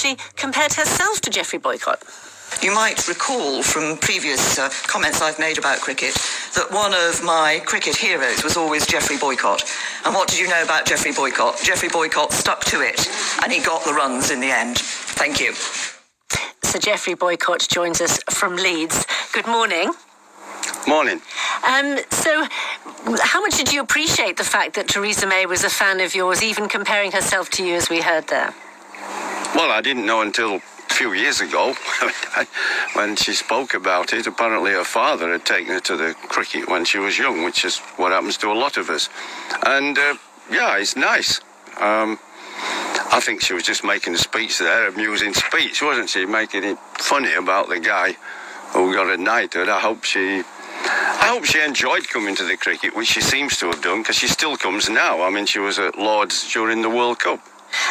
actually compared herself to Geoffrey Boycott. You might recall from previous comments I've made about cricket that one of my cricket heroes was always Geoffrey Boycott. And what did you know about Geoffrey Boycott? Geoffrey Boycott stuck to it, and he got the runs in the end. Thank you. Sir Geoffrey Boycott joins us from Leeds. Good morning. Morning. So, how much did you appreciate the fact that Theresa May was a fan of yours, even comparing herself to you, as we heard there? Well, I didn't know until a few years ago when she spoke about it. Apparently her father had taken her to the cricket when she was young, which is what happens to a lot of us. And yeah, it's nice. I think she was just making a speech there, amusing speech, wasn't she? Making it funny about the guy who got a knighthood. I hope she enjoyed coming to the cricket, which she seems to have done, because she still comes now. I mean, she was at Lord's during the World Cup.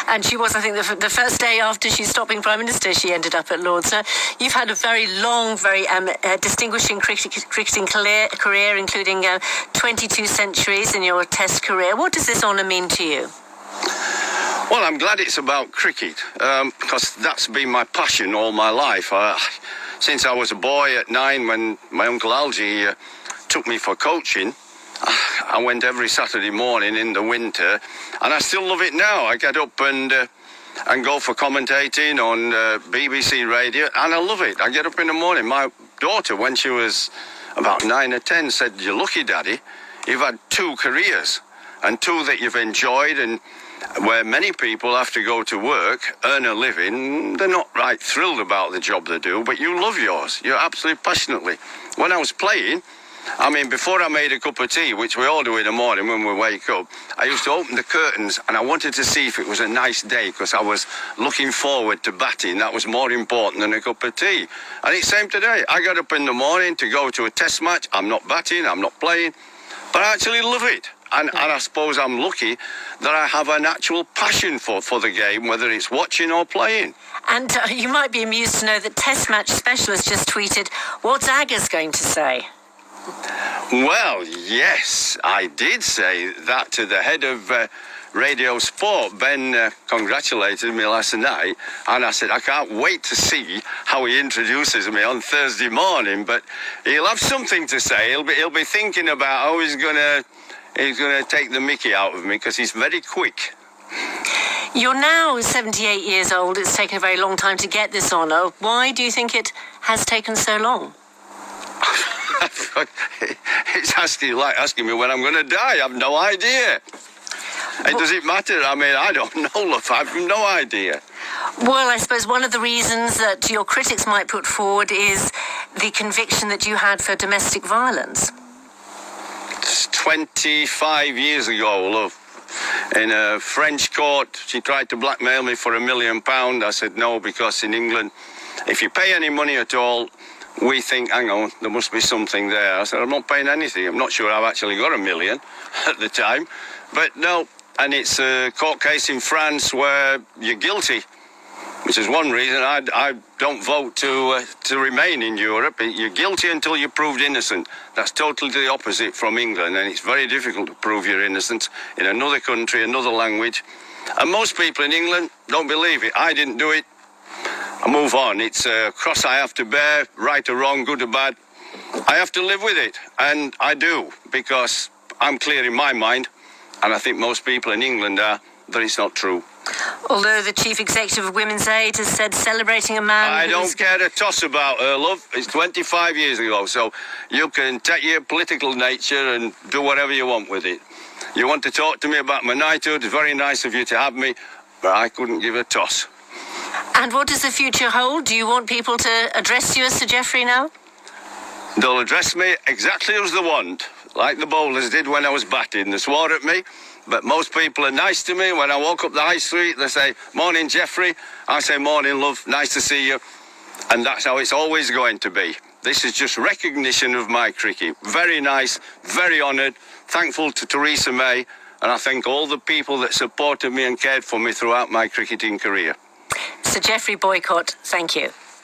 And she was, I think, the first day after she stopped being Prime Minister, she ended up at Lord's. So you've had a very long, very distinguishing cricketing career, including 22 centuries in your Test career. What does this honour mean to you? Well, I'm glad it's about cricket, because that's been my passion all my life. Since I was a boy at 9, when my Uncle Algie took me for coaching, I went every Saturday morning in the winter, and I still love it now. I get up and go for commentating on BBC Radio, and I love it. I get up in the morning. My daughter, when she was about 9 or 10, said, "You're lucky, Daddy. You've had 2 careers, and 2 that you've enjoyed, and where many people have to go to work, earn a living. They're not right thrilled about the job they do, but you love yours. You're absolutely passionately." When I was playing, I mean, before I made a cup of tea, which we all do in the morning when we wake up, I used to open the curtains and I wanted to see if it was a nice day, because I was looking forward to batting. That was more important than a cup of tea. And it's the same today. I got up in the morning to go to a test match. I'm not batting, I'm not playing, but I actually love it. And I suppose I'm lucky that I have an actual passion for the game, whether it's watching or playing. And you might be amused to know that Test Match Specialist just tweeted, "What's Aga's going to say?" Well, yes, I did say that to the head of Radio Sport. Ben congratulated me last night, and I said, I can't wait to see how he introduces me on Thursday morning, but he'll have something to say. He'll be thinking about how he's gonna take the mickey out of me, because he's very quick. You're now 78 years old. It's taken a very long time to get this honour. Why do you think it has taken so long? It's asking me when I'm going to die. I have no idea. Does it matter? I mean, I don't know, love. I have no idea. Well, I suppose one of the reasons that your critics might put forward is the conviction that you had for domestic violence. It's 25 years ago, love. In a French court, she tried to blackmail me for £1 million. I said no, because in England, if you pay any money at all, we think, hang on, there must be something there. I said, I'm not paying anything. I'm not sure I've actually got £1 million at the time. But no, and it's a court case in France where you're guilty, which is one reason I don't vote to remain in Europe. You're guilty until you're proved innocent. That's totally the opposite from England, and it's very difficult to prove your innocence in another country, another language. And most people in England don't believe it. I didn't do it. I move on. It's a cross I have to bear, right or wrong, good or bad. I have to live with it, and I do, because I'm clear in my mind, and I think most people in England are, that it's not true. Although the Chief Executive of Women's Aid has said celebrating a man... I don't care a toss about her, love. It's 25 years ago, so you can take your political nature and do whatever you want with it. You want to talk to me about my knighthood, it's very nice of you to have me, but I couldn't give a toss. And what does the future hold? Do you want people to address you as Sir Geoffrey now? They'll address me exactly as they want, like the bowlers did when I was batting. They swore at me, but most people are nice to me. When I walk up the high street, they say, "Morning, Geoffrey." I say, "Morning, love, nice to see you." And that's how it's always going to be. This is just recognition of my cricket. Very nice, very honoured, thankful to Theresa May, and I thank all the people that supported me and cared for me throughout my cricketing career. Sir Geoffrey Boycott, thank you.